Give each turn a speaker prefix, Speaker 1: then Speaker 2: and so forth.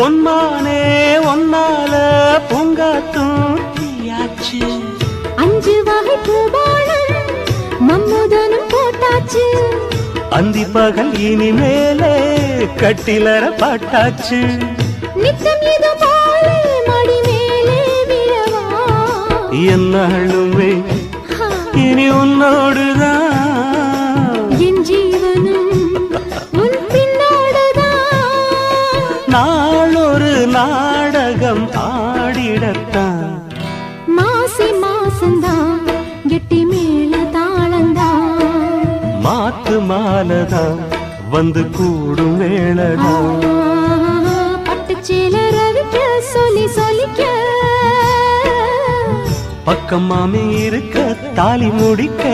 Speaker 1: பொன்மானே ஒன்னால பூங்காத்தும் தீயாச்சு.
Speaker 2: 5 வகை பூபானம் மம்முதனும் போட்டாச்சு.
Speaker 1: அந்தி பகல் இனிமேலே கட்டிலற பாட்டாச்சு.
Speaker 2: நித்தம் இது போல மடி மேலே விழவா.
Speaker 1: என்னாலுமே இனி உன்னோடுதான்.
Speaker 2: என் ஜீவனும் உன் பின்னோடுதான்.
Speaker 1: நாளொரு நாடகம் ஆடிடத்தான்.
Speaker 2: மாசி மாசந்தான் கெட்டி மேல தாளந்தான்.
Speaker 1: மாத்து மாலதான் வந்து கூடும் வேளதான்.
Speaker 2: பட்டுச்சேல ரவிக்க சொல்லி சொல்லிக்க.
Speaker 1: பக்கம் மாமி இருக்க தாலி முடிக்க.